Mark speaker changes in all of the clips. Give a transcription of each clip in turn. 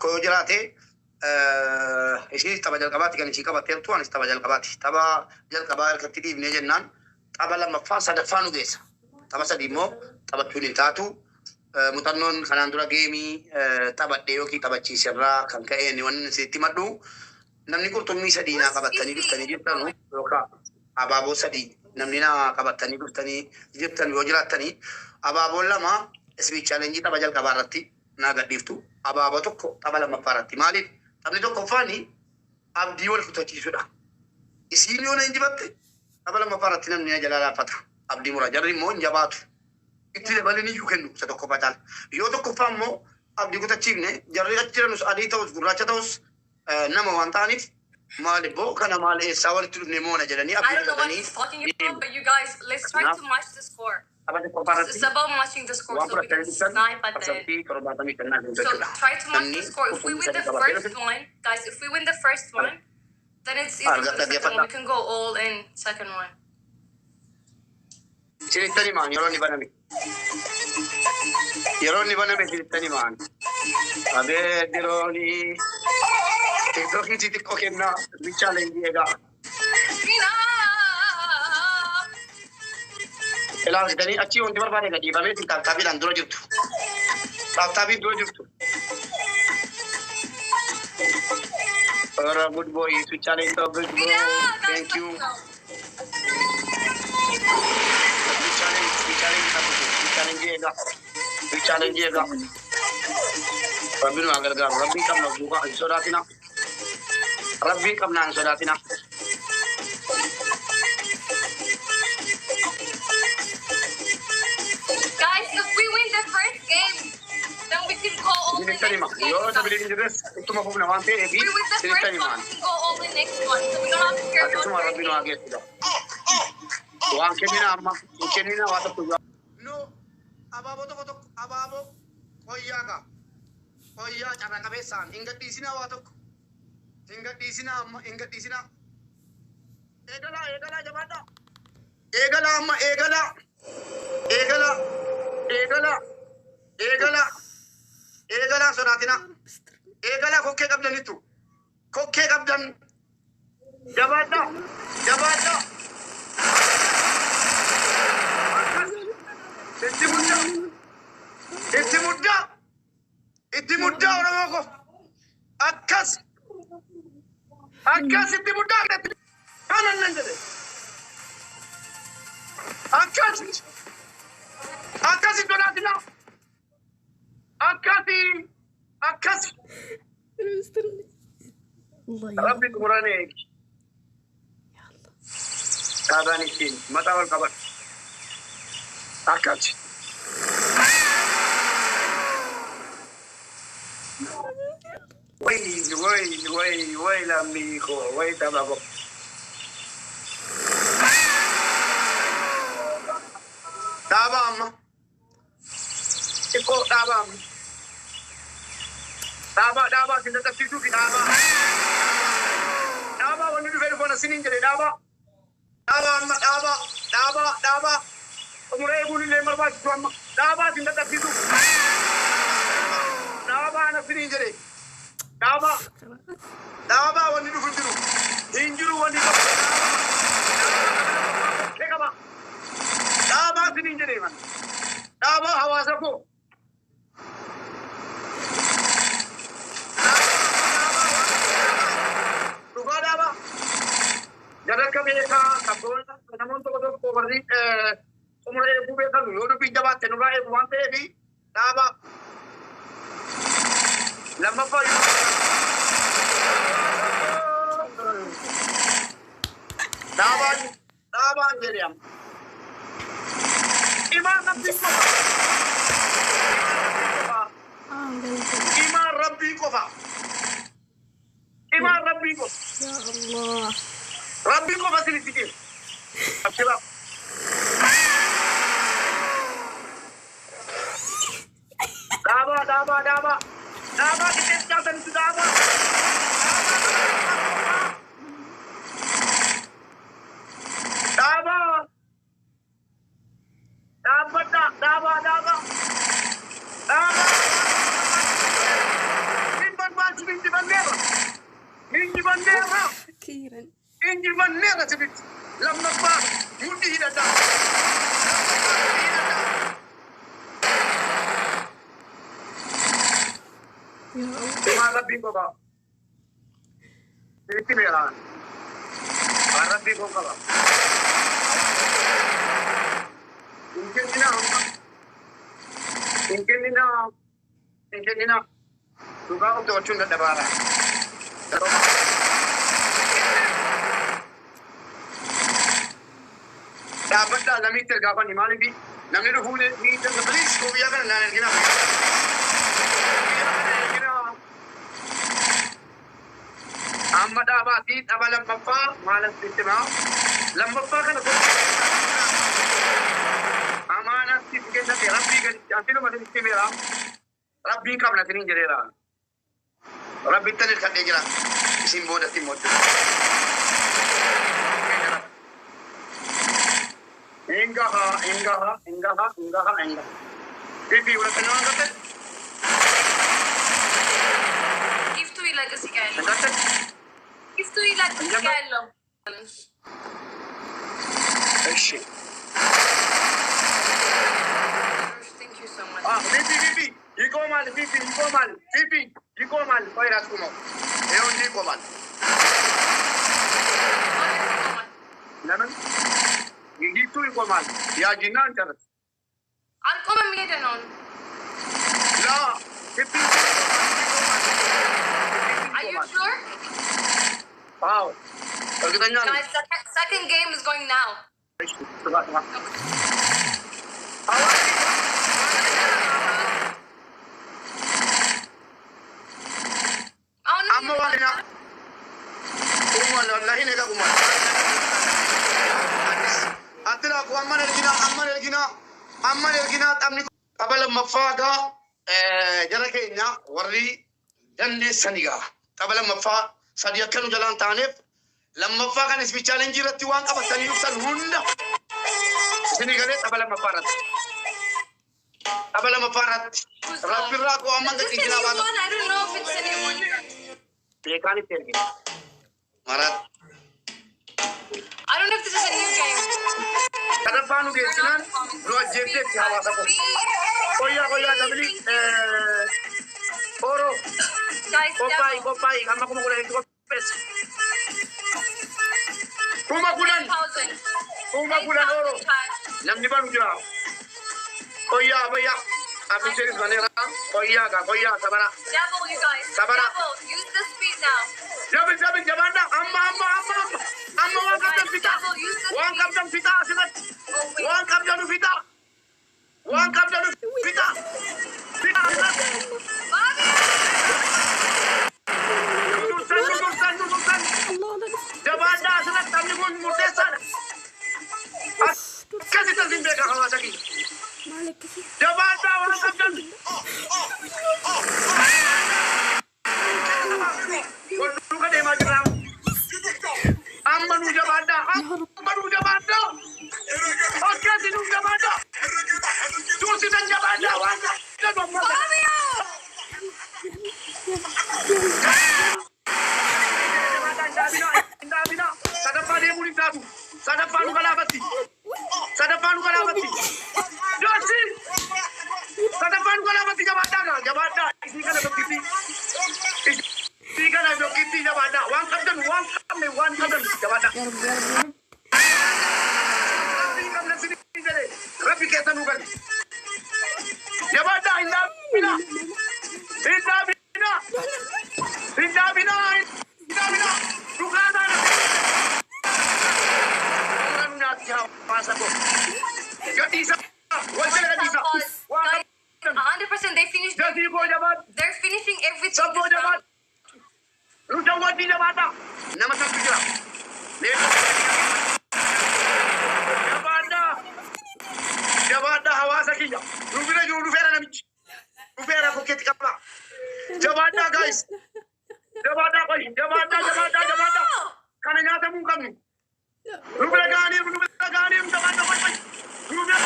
Speaker 1: tokko jiraate isheen tapha jalqabaatti kan ishii qabattee jirtu anis tapha jalqabaatti. Tapha jalqabaa harkatti dhiibnee jennaan tapha lammaffaa sadaffaa nu geessa. Tapha sadii immoo taphachuun hin taatu. Muuxannoon kanaan dura geemii taphadhee yookiin taphachiisirraa kan ka'een wanni isinitti maddu namni qurxummii sadii naa qabattanii dhuftanii jirtanu yookaan abaaboo sadii namni naa qabattanii dhuftanii jirtan yoo jiraattanii abaaboon lama isbiich chaalenjii tapha jalqabaa irratti naa gadhiiftu. Abaaboo tokko tapha lammaffaa irratti maaliif taphni tokkoffaani abdii wal kutachiisudha. Isiin yoo na injifatte tapha lammaffaa irratti namni na jalaa laaffata. Abdii mura jarri immoo hin jabaatu. Itti dabaleen iyyuu kennu isa tokkoffaa caala. Yoo tokkoffaa immoo abdii kutachiifne jarri achi jiranus adii ta'us gurraacha ta'us nama waan ta'aniif maal ibboo kana maal eessaa walitti dhufne moona jedhanii
Speaker 2: I don't know what he's talking about, but you guys, let's try to match the score. It's about matching the score so we can snipe at the... So try to match the score. If we win the first one, guys, if we win the first one, then it's easy for the second one. We can go all in second one.
Speaker 1: Sinittani maan yeroo ni baname. Yeroo ni baname sinittani maan. Abee dirooni. TikTokin si xiqqoo kennaa chaalenjii egaa. Ilaaltanii achii wanti barbaade gadhiifamee taaftaabiidhaan dura jirtu. Taaftaabiin dura jirtu. Good boy, switch challenge, good boy. Thank you. Challenge egaa. Rabbi nu gargaaru. Rabbii qabna duuba hin sodaatina. Rabbii qabna hin sodaatina.
Speaker 2: Guys, if we win the first game, then we can go all the next one.
Speaker 1: Yoo tabiliin jirres ittuma fufna waan ta'eef
Speaker 2: If we win the first one, we can go all the next one. So we don't have to care about
Speaker 1: akkasuma rabbi nu hageessudha. Waan kennina amma hin kennina waa tokko. No, abaaboo tokko tokko abaaboo hoyyaa qaba. Hoyyaa carraa qabeessaan hin gadhiisinaa waa tokko. Hin gadhiisinaa amma hin gadhiisinaa. Eegalaa jabaadhaa. Eegalaa amma eegalaa. Eegalaa sodaatina. Eegalaa kokkee qabdanittu. Kokkee qabdan. Jabaadhaa. Itti muddaa Oromoo ko. Akkas itti muddaa kanan nan jedhe. Akkasi sodaatina. Akkasi. Rabbi quraan eegi. Kaadaan ittiin mataa wal qaban. Akkasi. Way lammiiko, way tabako. Dhaaba amma. Xiqqoo dhaaba amma. Dhaaba isin dadhabsiisuufi dhaaba. Dhaaba wanni dhufee dhufoon asiniin jedhe dhaaba. Dhaaba amma dhaaba. Umuree eeguun illee barbaachisu amma. Dhaaba isin dadhabsiisuuf. Dhaaba asiniin jedhe. Dhaaba wanni dhufu jiru. Hin jiru wanni qabu. Keekaba. Dhaaba asiniin jedhe man. Dhaaba hawaasa koo. Dhugaa dhaaba. Jadarka beekaa qabdoota namoonni tokko tokko warri umuree eeguu beekan yoo dubbii jabaatte nurraa eegu waan ta'eef dhaaba. Lammaffaa dhaabaan jedhama. Imaan rabbii qofa. Ya Allah. Rabbii qofa sinitti jiru. Abshira. Dhaaba. Dhaaba qixxees jaatanitti dhaaba. Dhaaba. سبنتي بنيرة إنجي بنيرة
Speaker 3: أخيرا
Speaker 1: إنجي بنيرة سبنتي لما فاق مدي هنا دا
Speaker 3: يا الله
Speaker 1: ما ربي بابا سبنتي ميران ما ربي بابا إنجي هنا تبغى توجهون الدبارة dapat dah lami tergapan ni malam ni namni tu phone ni terus please ko biya kan na gina amma da ba ti abalam papa malam sistema lambappa kan ko amana ti ke sa rabbi kan asilo madin ti mera rabbi ka bana tin jerera rabbi tanil khade jira simbo da timot enggak. Pipi udah kenal kata?
Speaker 2: Give to ila kasi kailo.
Speaker 1: Kata?
Speaker 2: Give to ila kasi kailo.
Speaker 1: Shit.
Speaker 2: Thank you so much.
Speaker 1: Pipi. Iko mal. Kau ras kumo. Eon iko mal. Naman? Gitu iko mal. Ya jinan cara.
Speaker 2: I'll come and meet on.
Speaker 1: La. Pipi.
Speaker 2: Are you sure?
Speaker 1: Wow. Kalau kita nyanyi.
Speaker 2: Guys, second game is going now. Oh no.
Speaker 1: Amma wala. Kumal wallahi ne ka kumal. Atila ko amma nergina tamni qabala mafaga jara kenya warri danne saniga qabala mafa sadiya kanu jalan tanef lamma faga nisbi challenge ratti wan qabatani yusal hunda siniga le qabala mafarat rabbi rako amma
Speaker 2: This is
Speaker 1: ngati gina
Speaker 2: anyone. I don't know if it's anyone.
Speaker 1: bekani tergi marat
Speaker 2: I don't know if this is a new game.
Speaker 1: kadapanu ke sinan lo jebde ti hawa sako koya dabli oro
Speaker 2: Guys,
Speaker 1: kopai amma kuma kula itu pes kuma kulan oro namni banu ja koya baya api series banera koya sabara
Speaker 2: Devil, you guys.
Speaker 1: Sabara.
Speaker 2: Devil, use the speed now.
Speaker 1: jabe jabanda amma wan kaptan fita
Speaker 2: Devil, use the
Speaker 1: wan
Speaker 2: speed.
Speaker 1: kaptan fita sinan
Speaker 2: Oh, wait.
Speaker 1: wan kaptan fita
Speaker 2: Bobby!
Speaker 1: Nursan
Speaker 3: الله لا
Speaker 1: jabanda sinan tamni mun murtesan kasi tazim beka hawa saki
Speaker 3: مالك كثير
Speaker 1: jabanda wan kaptan Konuka de magram. Ammanu jabanda. Oke sinu jabanda. Tusi dan jabanda wanga.
Speaker 2: Fabio!
Speaker 1: Indah. Sadapanu muni satu. Sadapanu kalabati. Josi. Sadapanu kalabati jabanda. Isi kana dokiti. Isi kana dokiti jabanda. Wan kapten jabanda.
Speaker 3: يا رب يا رب
Speaker 1: Rabbi kita nukan. Jabanda indah bina. Rukana. Orang nak siapa masa ko. Jadi sa. Wajah lagi sa.
Speaker 2: Guys, 100% they finished.
Speaker 1: Jadi ko jabat.
Speaker 2: They're finishing everything.
Speaker 1: Sabo
Speaker 2: this
Speaker 1: jabat.
Speaker 2: round.
Speaker 1: Lu jawat di jabata. Nama satu je. Jabanda hawa sakiya. Lu bila juru fera nami. Lu fera ko keti kapa. Jabanda guys. Jabanda. Kana nyata mun kami. Lu bila gani jabanda ko. Lu bila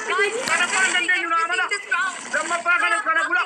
Speaker 2: Guys,
Speaker 1: Kana
Speaker 2: they're
Speaker 1: pandang
Speaker 2: finishing
Speaker 1: dia
Speaker 2: everything
Speaker 1: mana?
Speaker 2: this round.
Speaker 1: Lamma pa kana gula.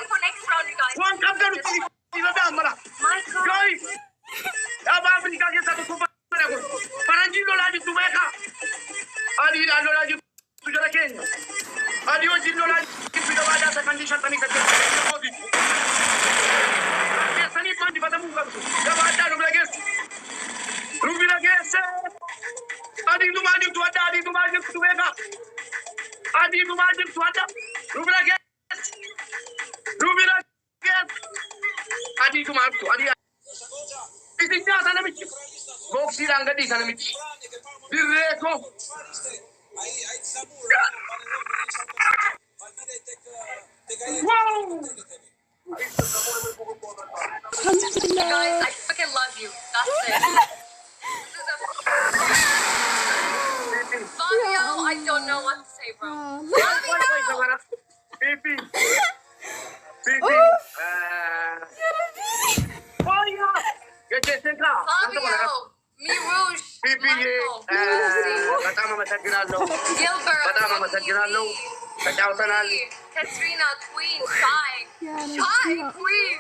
Speaker 1: أدي تمارتو أدي إتنجا أنا ميتشي بوكسي لانغدي أنا ميتشي بريكو واو
Speaker 2: Guys, I freaking love you. That's it. Fabio, I don't know what to say, bro. Fabio!
Speaker 1: Pipi.
Speaker 2: Fabio! Me Rouge!
Speaker 1: Pipi. Batama masagiralo.
Speaker 2: Gilbert!
Speaker 1: Batama masagiralo. Kacausanan.
Speaker 2: Katrina, Queen, Shy! Shy, Queen!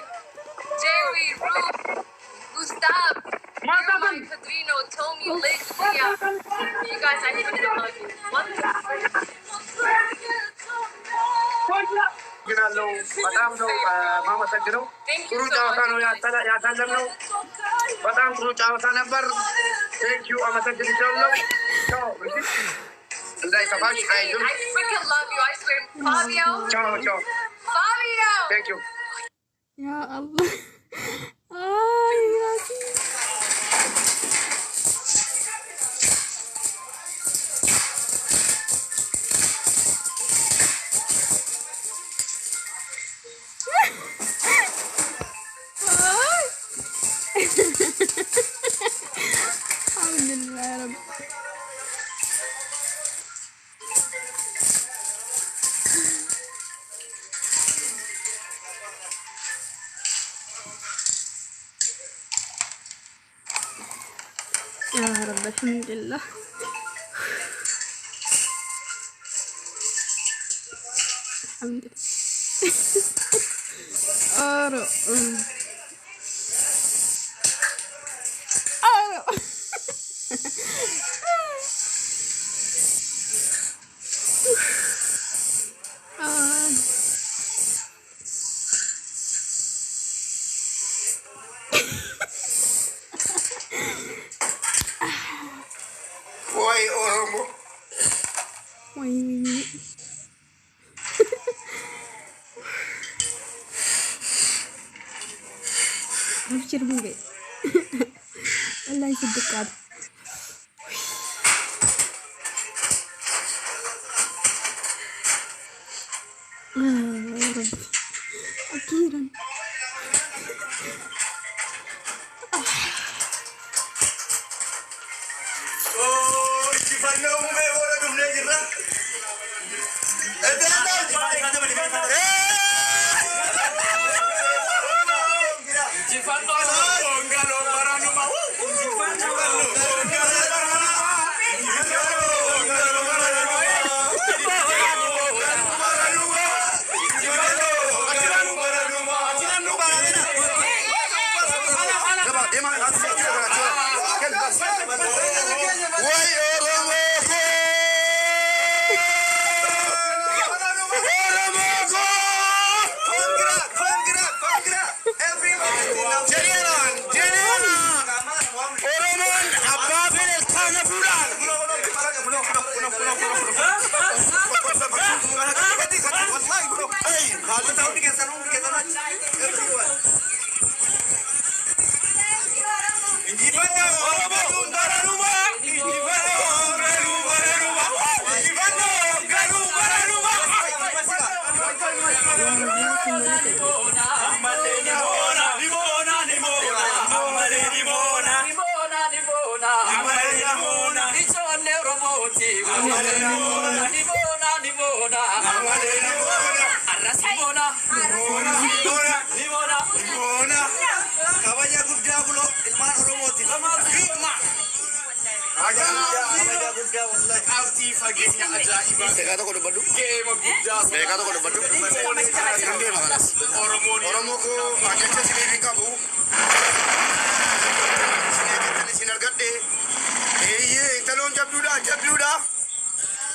Speaker 2: Jerry, Ruth, Gustav, Caroline, Pedrino, Tommy, Liz, Leah. You guys, I freaking love you. What the frick?
Speaker 1: Ginalo. Batam do mama sagiro.
Speaker 2: Thank you
Speaker 1: Kuru
Speaker 2: so
Speaker 1: jawatan
Speaker 2: much.
Speaker 1: ya tala ya talam no. Batam kuru jawatan bar. Thank you ama sagiro lo. Ciao. Andai kabash
Speaker 2: I
Speaker 1: kayo.
Speaker 2: freaking love you. I swear. Fabio.
Speaker 1: Ciao ciao.
Speaker 2: Fabio.
Speaker 1: Thank you.
Speaker 3: Ya Allah. Ay, Yasin. Ay. Alhamdulillah ya Rabbi. يا رب الحمد لله. الحمد لله. أرو أرو
Speaker 1: Why Oromo?
Speaker 3: وي أبشر بوبي الله يصدق هذا. يا رب أخيرا.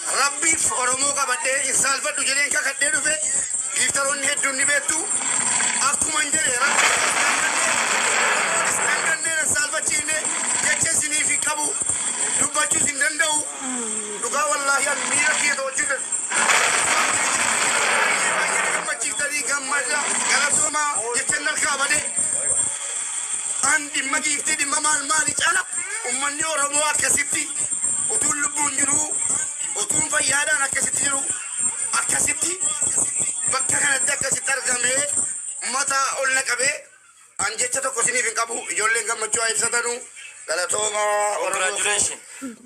Speaker 1: Rabbi Oromo ka bade salva tu jene ka khadde du fe giftaron he dunni betu akuma njere rabbi salva chine jeche significa bu dubachu sindandau duga wallahi al mira ki do chika machi tari gamada galatoma jeche nal ka bade waan dhimma giiftii dhimma maali caala ummanni Oromoo akkasitti utuun lubbuun jiru utuun fayyaadhaan akkasitti jiru akkasitti bakka kanatti akkasitti argamee mata ol naqabee an jecha tokko isiniif hin qabu ijoolleen gammachuu haa ibsatanu galatooma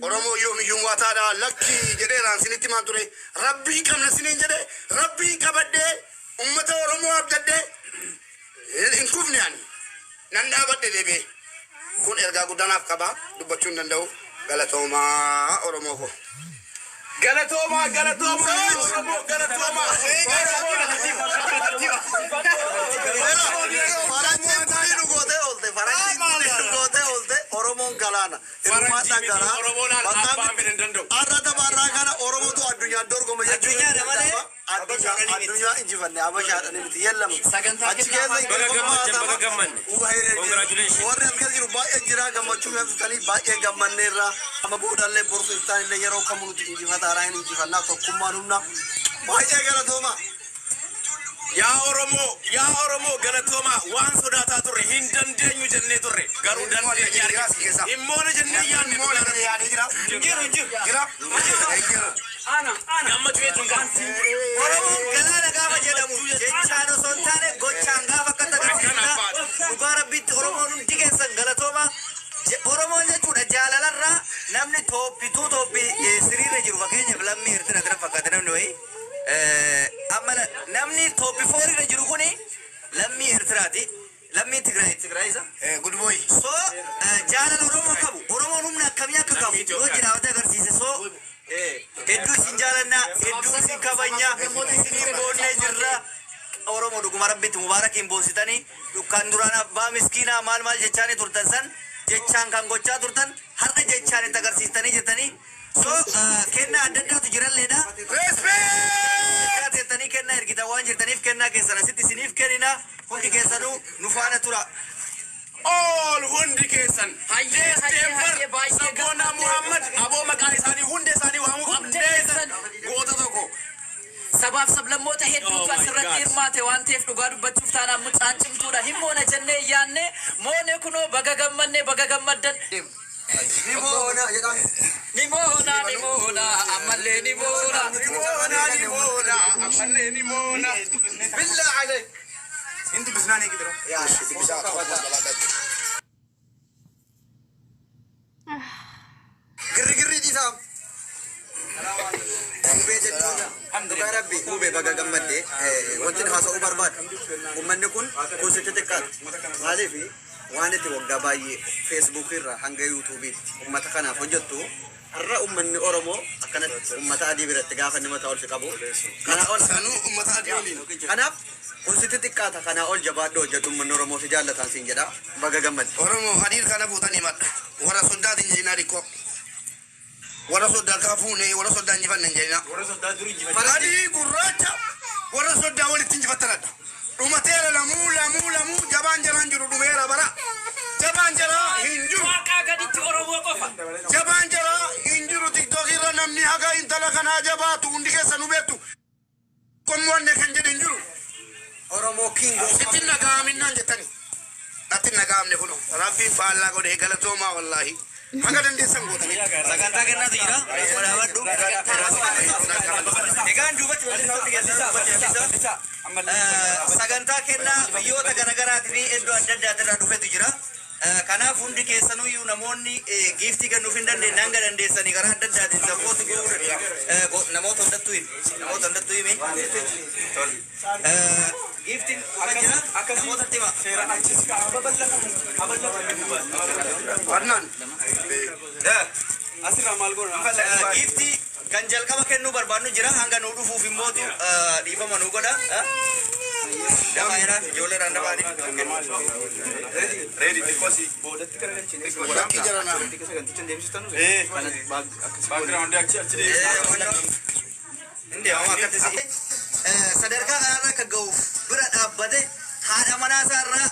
Speaker 1: Oromoo yoomiyyuun waataadha lakki jedheeraan isinitti maan ture rabbii qabna isiniin jedhe rabbii qabadhee ummata Oromoo abdadhee hin kufne ani nan dhaabadhe deebee kun ergaa guddanaaf qaba dubbachuu hin danda'u galatooma Oromoo ko galatooma Oromoo galatooma Oromoon galaana hirmaatan galaa arrata barraa kana Oromootu addunyaa dorgoma jechuudha addunyaa injifanne abashaadhaan miti yellamu achi keessa warri akkas jiru baay'ee jira gammachuu ibsitanii baay'ee gammanneerra amma bu'uudhaallee borsu ibsaanillee yeroo kamuu nuti injifataadhaa hin injifannaa tokkummaan humna baay'ee galatooma.
Speaker 4: Yaa Oromoo galatooma waan sodaataa turre hin dandeenyu jennee turre garuu dandeenya immoona jennee yaadne jira gammachuu jechuun
Speaker 1: Oromoon galaana gaafa jedhamu jechaan osoo hin taane gochaan gaafa akka agarsiisudha dhugaa rabbiitti Oromoon hundi keessan galatooma Oromoon jechuudha jaalalarraa namni toophii siriirra jiru fakkeenyaaf lammii hirtina kana fakkaata namni wayii amala namni toppi foorira jiru kuni lammi Eertiraati lammi Tigraay isa good boy so jaalala Oromoo qabu Oromoon humna akkamii akka qabu yoo jiraawate agarsiise so hedduu isin jaalanna hedduu isin kabanya isin boonnee jirra Oromoo dhuguma rabbitti mubaarakiin boonsitanii dukkaan duraan abbaa miskiinaa maal jechaanii turtan san jechaan kan gochaa turtan har'a jechaan itti agarsiistanii jettanii so kenna adda addaatu jiralleedha respect kenna ergita waan jirtaniif kenna keessan asitti isiniif kennina hundi keessanuu nu faana tura
Speaker 4: all hundi keessan hayyee sabboona Muhammad aboo maqaa isaanii hundi isaanii waamuu qabdeessan goota tokko
Speaker 5: sabaaf sablammoota hedduutu asirratti hirmaate waan ta'eef dhugaa dubbachuuf taanaan mucaan cimtuudha hin moona jennee yaanne moone kunoo baga gammaddan Nimona, ammallee nimona.
Speaker 1: Billah عليك. انت بسناني كده يا قري دي سام alhamdulillah rabbi ube baga gammadde wantin haasa'u barbaada ummanni kun kuusitti xiqqaatu maaliif waan itti waggaa baay'ee Facebook irra hanga YouTube ummata kanaaf hojjettu har'a ummanni Oromoo akkanatti ummata adii biratti gaafa inni mataa ol si qabu kana ol sanuu ummata adii waliin kanaaf kuusitti xiqqaata kana ol jabaadhu hojjetu ummanni Oromoo si jaallatan siin jedha baga gammadde Oromoo hadiir kana fuutanii madda warra soddaatiin jeenaa dhikkoo warra soddaa kaafuune warra soddaa injifanne jeenaa warra soddaa duri injifanne adii gurraacha warra soddaa walitti injifattanadha dhumateera lamuu jabaan jaraan jiru dhumeera bara jabaan jaraa hin jiru
Speaker 5: Waaqaa gaditti Oromoo qofa
Speaker 1: jabaan jaraa hin jiru TikTok irra namni haga intala kanaa jabaatu hundi keessa nu beektu kommoonne kan jedhe hin jiru Oromoo kingo sitti nagaaminaan jettani natti nagaamne kuno rabbiin faallaa godhee galatoomaa wallaahi haga dandeessan gootanii sagantaa kennaatu jira walaabadhu egaan duubatti walitti sagantaa kennaa biyyoota garaagaraatii fi iddoo adda addaatirraa dhufetu jira kanaaf hundi keessanuyyuu namoonni giiftii kennuuf hin dandeenye hanga dandeessanii karaa adda addaatiin sappooti gochuu namoota hundattuu himi giiftiin akka jira namootatti hima seera achis warnaan asirraa maal goona giiftii kan jalqaba kennuu barbaannu jira hanga nuu dhufuuf immootu dhiifama nuu godha dama era ijoollee dandabaanii ready because boodatti kana walakki jarana saganticha deemsistanu background achi indi amma akkatti sadarkaa kanarra akka ga'uuf bira dhaabbate haadha manaasaarraa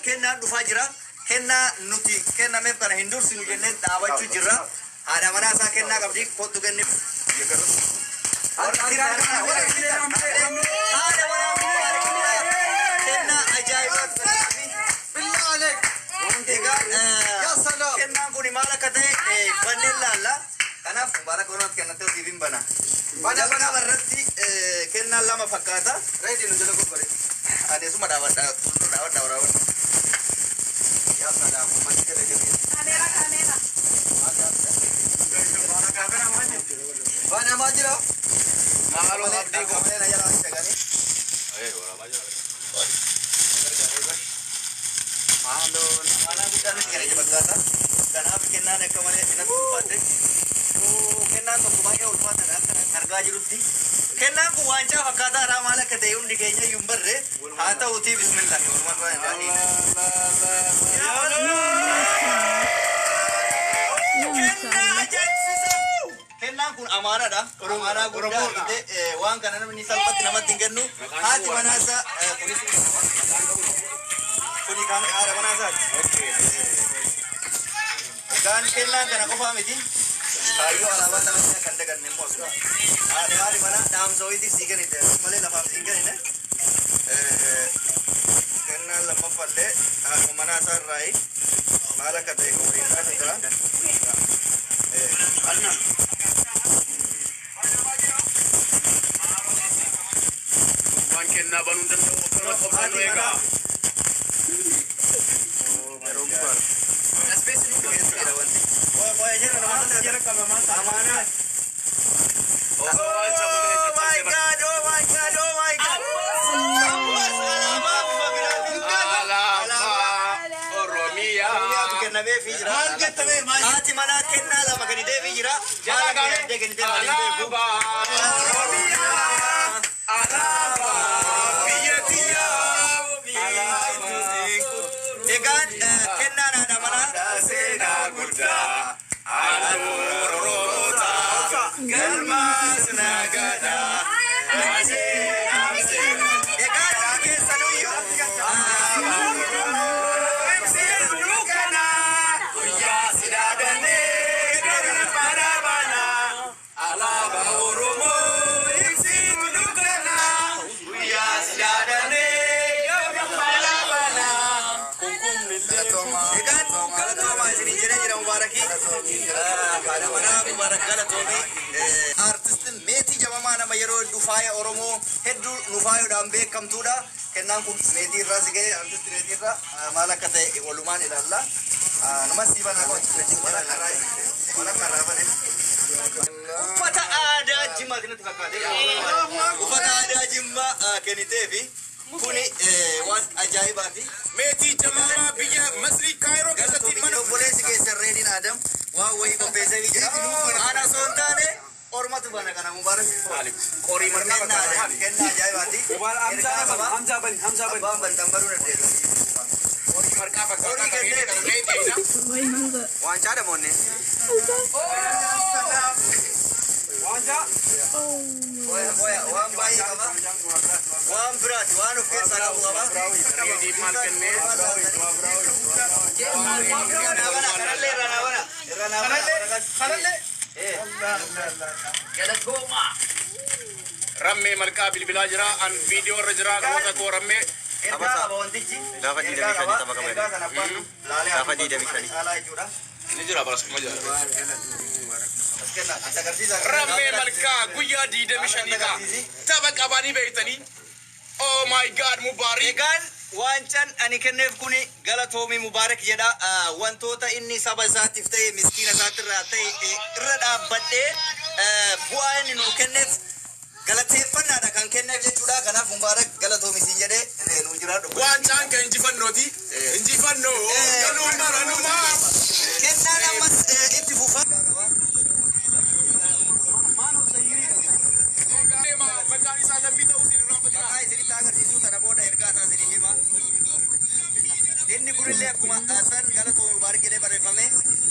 Speaker 1: kennaan dhufaa jira kennaa nuti kennameef kana hin dursinu jennee dhaabachuu jirra haadha manaasaa kennaa qabdi kottu kenniif kennaa ajaa'iba billah alek
Speaker 6: mubarak orang kena tu divin bana. Bana berarti kena lama fakata. Right ini jalan kau beri. Ada semua dapat orang. Ya salah, mesti kita jadi. Kamera. Bana majra. Mahalo abdi ko. Kamera ya orang jaga ni. Orang majra. Mahalo, mana kita ni kena jaga kata. Kenapa kena nak kemana kena tumpah? Kena tu kumai ulfa tanah harga juruti. Kena ku wanca fakata ramala kete undi kenya yumber re. Hata uti bismillah. Kena ku amana dah. Amana gurda ite wang kanan ni salpat nama tinggal nu. Hati manasa kuni kan ada manasa. Kan kena kena kau faham ini? Kayu alamat namanya kandakan nemos. Ada hari mana dalam zoe di sigan itu, malah nafam sigan ini. Kena lama palle, aku mana asal rai, malah kata yang pemerintah kita. Karena
Speaker 4: Mungkin nak bangun dan orang mereka.
Speaker 6: berubah. Oh my God. Hati mana kenal sama kini Devi jira. Jangan kau dek kini Devi. Egan kenal ada mana? Sena gurda. Alurota. Germas nagada. Egan kesanu yo. Artistin Meti Jamama nama yero Dufaya Oromo Heddu Nufayo dambe kamtuda kenang kun Meti rasige artistin Meti ra mala kata voluman ilalla nama siban aku wala karabane ufata ada jimma kena tukakade ufata ada jimma kenitevi kuni wan ajaibati
Speaker 4: Meti Jamama biya Masri Cairo kesati
Speaker 6: mana boleh sige serredin adam wah woi ko pesa ni jadi ana sontane ormat bana kana mubarak kori marna kenna ajaibati hamza ban tambaru na de kori marka bakka
Speaker 3: Why Hamza?
Speaker 6: wanca ada monne wanca wan bayi kaba wan berat wan ufir sana kaba
Speaker 4: di malkenne ramme malka bil bilajra an video rajra ko ramme
Speaker 6: dapat di demi shani tabaka mai dapat di demi shani
Speaker 4: ni jira baras kuma jira ramme malka guya di demi shani ka tabaka bani beitani. Oh my God, Mubarak.
Speaker 6: Egan wancan ani kennef kuni galatomi Mubarak jedha wantoota inni saba isaatiif ta'e miskiina isaatirraa ta'e irra dhaabbadhee bu'aa inni nuu kenneef galateeffannaadha kan kenneef jechuudha. Kanaaf Mubarak galatoomi siin jedhee nuu jiraadhu.
Speaker 4: Wancaan kan injifannooti. Injifannoo. Galumaa.
Speaker 6: Kennaan ammas itti fufa.
Speaker 4: Maqaan isaa lambii ta'uu
Speaker 6: Maqaa isinitti agarsiisuu kana booda ergaa isaa isinii hima. Inni kunillee akkuma san galatoomi Mubarak jedhee barreeffame.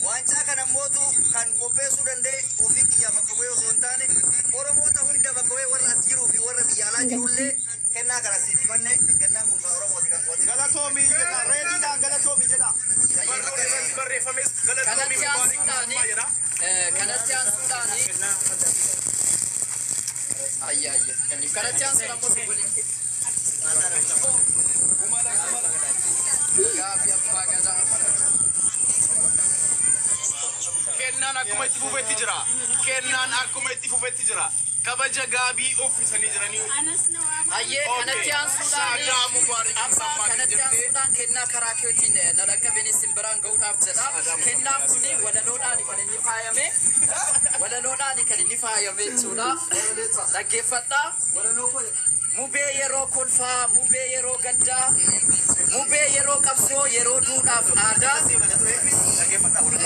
Speaker 6: Waancaa kana mootu kan qopheessuu danda'e ofii kiyyaa bakka bu'ee osoo hin taane Oromoota hunda bakka bu'ee warra as jiruu fi warra biyya alaa jirullee kennaa kana siif himanne kennaan kun kan Oromooti kan kooti.
Speaker 4: Galatoomi jedha. Reediidhaan galatoomi jedha. Barreeffames galatoomi Mubarak jedha.
Speaker 5: Kanatti aansuudhaani kanatti aansuudhaan ammoo subbulin gaafi abbaa gadaa
Speaker 4: kennaan akkuma itti fufetti jira. Kennaan akkuma itti fufetti jira. Kabaja gaabii uffisanii jiranii.
Speaker 5: Ayyee kanatti aansuudhaan
Speaker 4: Saadaa Mubaarak
Speaker 5: amma kanatti aansuudhaan kennaa karaa keetiin nadhakka beenis simbiraan ga'uudhaaf jedha. Kennaan kuni walaloodhaan kan inni faayame. Walaloodhaan kan inni faayame jechuudha. Dhaggeeffadhaa. Mubee yeroo kolfaa, mubee yeroo gaddaa, mubee yeroo qabsoo, yeroo duudhaaf aadaa.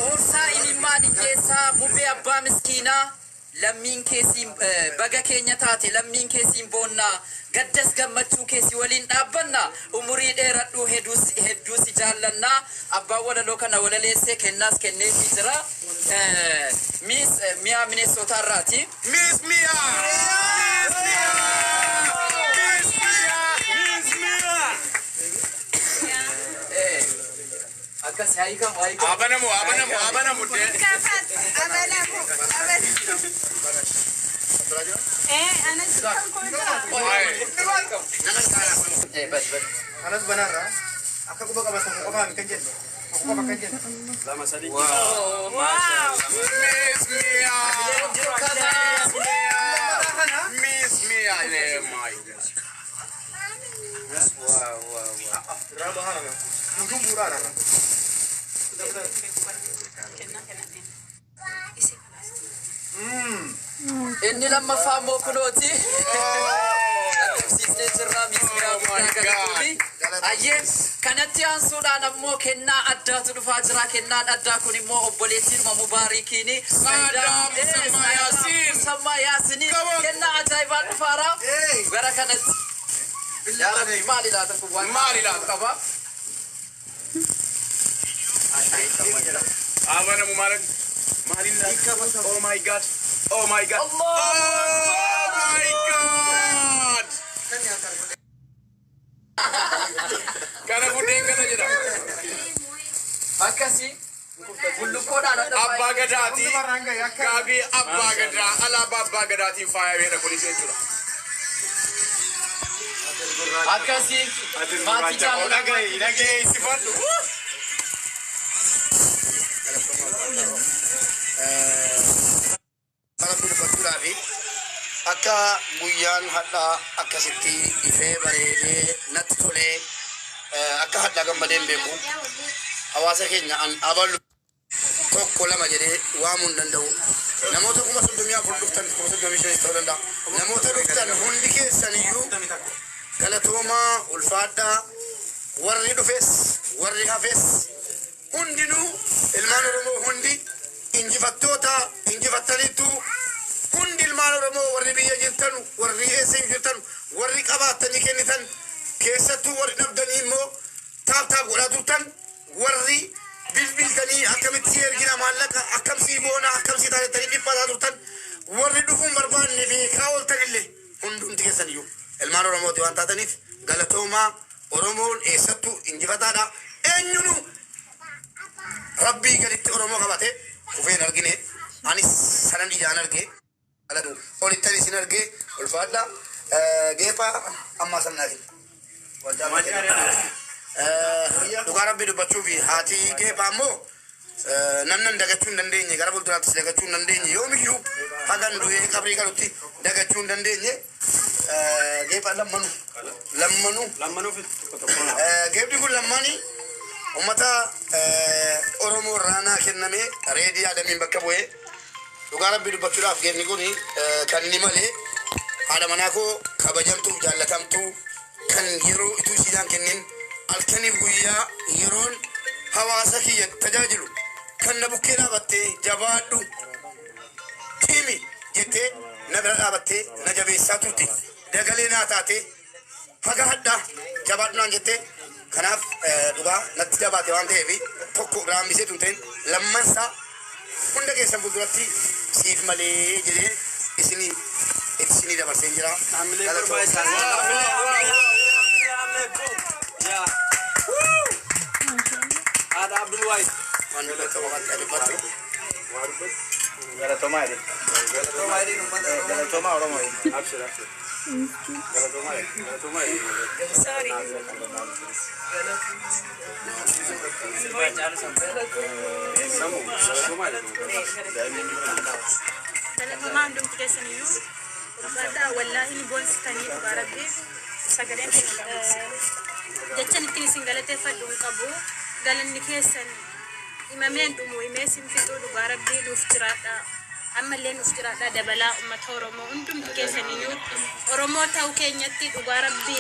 Speaker 5: Oorsaa imimmaan ijjeessaa, mubee abbaa miskiinaa. Lammiin keessiin baga keenya taate lammiin keessiin boonnaa gaddas gammachuu keessi waliin dhaabbanna umurii dheeradhuu hedduusi jaallannaa abbaan walaloo kana walaleessee kennaas kenneefii jira miis miyaa mineessotaarraati.
Speaker 4: Miss Mia! Miss Mia! Miss Mia! Miss Mia!
Speaker 5: Akkas haayikamu.
Speaker 4: Abanamu.
Speaker 6: Anas banarra akka quba qabatan qofaa kan jennu akkuma bakka jennu lama sadii.
Speaker 4: Wow! Miss Mia! Miss Mia! Oh my God!
Speaker 6: Wow. Raba hana. Mungkin murah hana.
Speaker 5: Inni lammaffaa immoo kunooti. Agarsiisnee jirra miismiraa guddaa galatuufi. Ayyee kanatti aansuudhaan ammoo kennaa addaatu dhufaa jira. Kennaan addaa kun immoo obboleettiin Mubaarikiini. Sammaa Yaasini. Kennaa ajaa'ibaa dhufaara. Gara kanatti. Yaa Rabbi maali laata kun waan
Speaker 4: Maali laata?
Speaker 5: qaba.
Speaker 4: Abanamu Maalik. Oh my God. Oh my God.
Speaker 5: Allah.
Speaker 4: Oh my God. Kana budeen kana jedha.
Speaker 5: Akkasii bullukoodhaan adda
Speaker 4: Abbaa Gadaati. Gaabii Abbaa Gadaa. Alaabaa Abbaa Gadaatiin faayameedha kunis jechuudha.
Speaker 5: akkasii maatii jaalala
Speaker 4: Dhagee sifadhu.
Speaker 1: Akka guyyaan hadhaa akkasitti ifee bareedee natti tolee akka hadhaa gammadeen beeku hawaasa keenya an abalu tokko lama jedhee waamuu hin danda'u. Namoota 34 dhuftan 35 ta'uu danda'a. Namoota dhuftan hundi keessaniyyuu galatoomaa ulfaadhaa warri dhufes warri hafes hundinuu ilmaan Oromoo hundi injifattaniittu hundi ilmaan Oromoo warri biyya jirtan warri eessa jirtan warri qabaatanii kennitan keessattuu warri dhabdanii immoo taaptaap godhaa turtan warri bilbiltanii akkamitti ergina maallaqa akkamsii boona akkamsii taatanii dhiphataa turtan warri dhufuun barbaanne beekaa ooltanillee hundumti keessaniyyuu ilmaan Oromooti waan taataniif galatoomaa Oromoon eessattuu injifataadha. Eenyunu rabbii gaditti Oromoo qabate kufeen argine anis sanan ijaan argee alatu olittan isin argee ulfaadha geephaa ammaa sannaati. Dhugaa rabbii dubbachuu fi haati geephaa ammoo namnan dagachuu hin dandeenye gara fuulduraattis dagachuu hin dandeenye yoomiyyuu hagan du'ee qabrii galutti dagachuu hin dandeenye geephaa lammanuu geephi kun lammanii ummata Oromoo irraa kenname reedii Adamiin bakka bu'ee dhugaa rabbii dubbachuudhaaf geephi kun kan inni malee haadha manaa koo kabajamtuu jaallatamtuu kan yeroo ituu isiidhaan kennin halkaniif guyyaa yeroon hawaasa kiyya tajaajilu kan na bukkee dhaabattee jabaadhu tiimi jettee na bira dhaabattee na jabeessaa turte dagalee naa taate haga hadhaa jabaadhu naan jettee kanaaf dhugaa natti jabaate waan ta'eef tokko biraan bisee tun ta'in lammansaa hunda keessan fuulduratti siif malee jedhee isinii dabarsee jira.
Speaker 4: Ada Abdul Wahid.
Speaker 1: Mana bakka waqtii dubbatu.
Speaker 4: Galatoomaa Oromoo. Abshir.
Speaker 3: Sorry. Dalamama andum tikesaniyu. Bada wallahi ni bon sitani barabbi. Sagalen jechan itini singalate fadun qabu. Galan nikesan imamen dumu imesim fitu barabbi duftirada. Amma leen uftirada dabala ummat oromo undum tikesaniyu. Oromo taw kenyatti barabbi.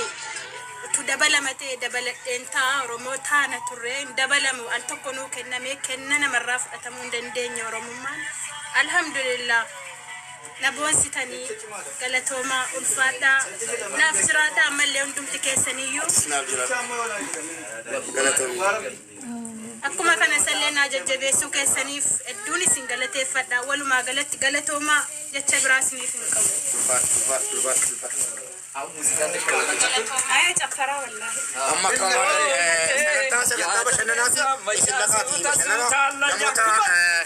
Speaker 3: Tu dabala mate dabala enta oromo tana turre dabala mu al tokkonu kennana marraf atamun dendenya oromumman alhamdulillah nabon sitani galatoma ulfada nafsirada amalle undum tikesaniyu akuma kana sallena jajjabe su kesanif eduni singalate fada waluma galatoma jecha brasni fin qabu أيه تفكروا والله.
Speaker 1: أما كمان تاسع كتاب شنناسي سلكاتي شننا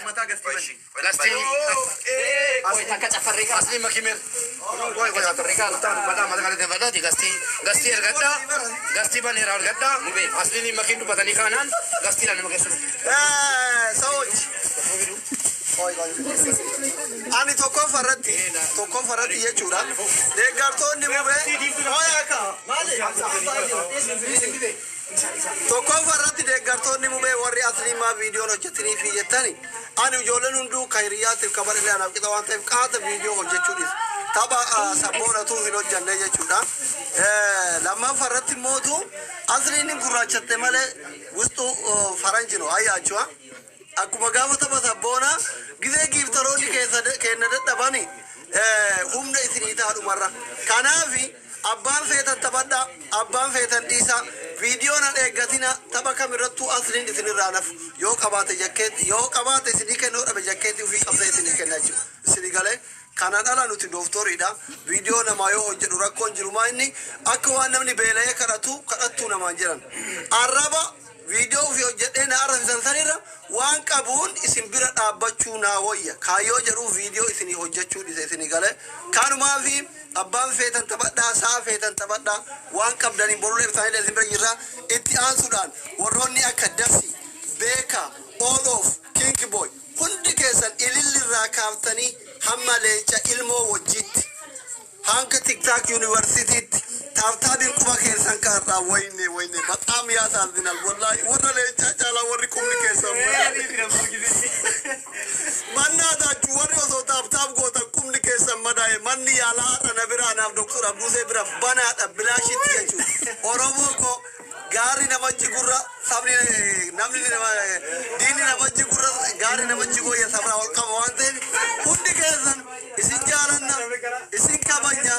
Speaker 1: متى قستي أصلي ما كمل كوي أفريقيا بدأ ما تقدر تبدأ دي قستي الغدا بني راه الغدا أصلي ما كنتو بدني كانان قستي لأنه ما كسر
Speaker 6: سويت ani tokko farratti jechuudha deeggartoonni mubee warri asliimaa viidiyoon hojjetanii fi jettani ani ijoolleen hunduu kairiyaatiif kabalee anaaf qixa waan ta'eef qaata viidiyoo hojjechuudhis tapha sabboonatu hin hojjanne jechuudha lammaffarratti mootu asliin gurraachatte malee wustuu faranjino ayyaachua akkuma gaafa tapha sabboona gizee giiftaroonni kenna dadhabani humna isinii taadhumarra kanaafi abbaan feetan taphadha abbaan feetan dhiisa viidiyoon an eeggatina tapha kamirrattuu asliin isinirraa nafu yoo qabaate isinii kennuu dhabe jakkeetti ufii qabsee isinii kenna jechuudha isinii galee kanan ala nuti dooftoriidha viidiyoo namaa yoo hojjedhu rakkoon jirumaa inni akka waan namni beela'ee kadhattuu namaan jiran arraba viidiyoo fi hojjedhee na arrafisan sanirra waan qabuun isin bira dhaabbachuu naa wayya kaayyoo jedhuu viidiyoo isinii hojjechuu dhise isinii galee kanumaa fi abbaan feetan taphadhaa saa feetan taphadhaa waan qabdaniin borulee isaanii isin bira jirra itti aansuudhaan warroonni akka Dasi Beeka Olof King Boy hundi keessan ilillirraa kaaftanii hamma leenca ilmoo wajjiitti hanga TikTok Universitytti taabtaabiin quba keessan kaarraa wayne baqaam yaasaasinal wallahi warra leencaa caalaa warri qubni keessan mannaadaachu warri osoo taabtaab gootan qubni keessan madaa'e manni yaalaa haadhana biraa naaf doktor Abduusee bira banaadha bilaashitti jechuudha oromoo ko gaari namachi gurra sabni namni diini namachi gurra gaari namachi gooyya sabraa ol qaba waan ta'eef hundi keessan isin jaalanna isin kabanya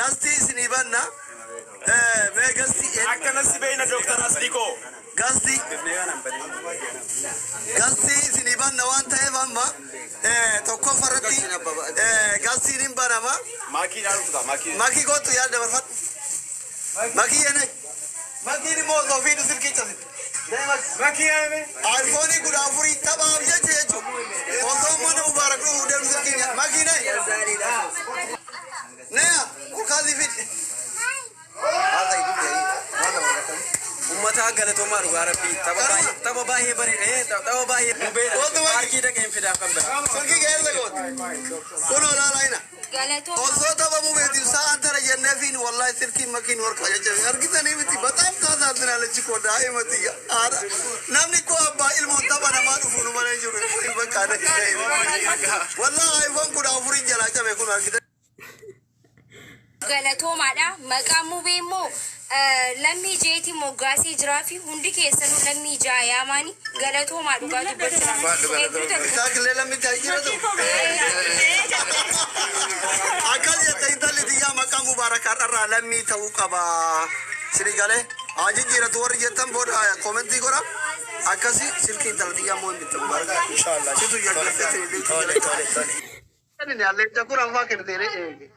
Speaker 6: gasti isinii banna mee gasti
Speaker 4: akkana si beeyna Dr. Asliko
Speaker 6: gasti isinii banna waan ta'eef amma tokko farratti gastiin hin banama makii gootu yaada dabarfadhu makii yenay makii ni moo sofiidhu silkichasitti iPhone guda afuri tabaaf jechuudha osoo mana mubaarak dhufu deemu silkinya makii nay nea ukazi fit ummata galatoma dhugaa rabbii tapha baay'ee bareedee tapha baay'ee mubee paarkii dhaqeen fidaa kan bira silkii keessa goot kunoo laalayna osoo tapha mubeetiif sa'aan tara jenneefiin wallahi silkiin makiin warqa jechuudha argitanii miti bataam taasaatiin alachi koo daa'imati aara namni koo abbaa ilmoon tapha namaa dhufu nu malee jiru bakka wallahi iPhone guda afurii jalaa cabe kun argitanii
Speaker 2: galatomaadha maqaan mubee immoo lammii jeetii moggaasii jiraa fi hundi keessanuu lammii jaayaamaani galatomaa dhugaa dubbachuu
Speaker 6: Saakillee lammii taa'ee akkas jettee intalli xiyyaa maqaa mubaarakaa dharraa lammii ta'uu qaba sini galee hajii jiratu warri jettan booda koomentii godha akkasi silkii intala xiyyaa moo hin bittu mubaarakaa inshallah situ jallatee tiri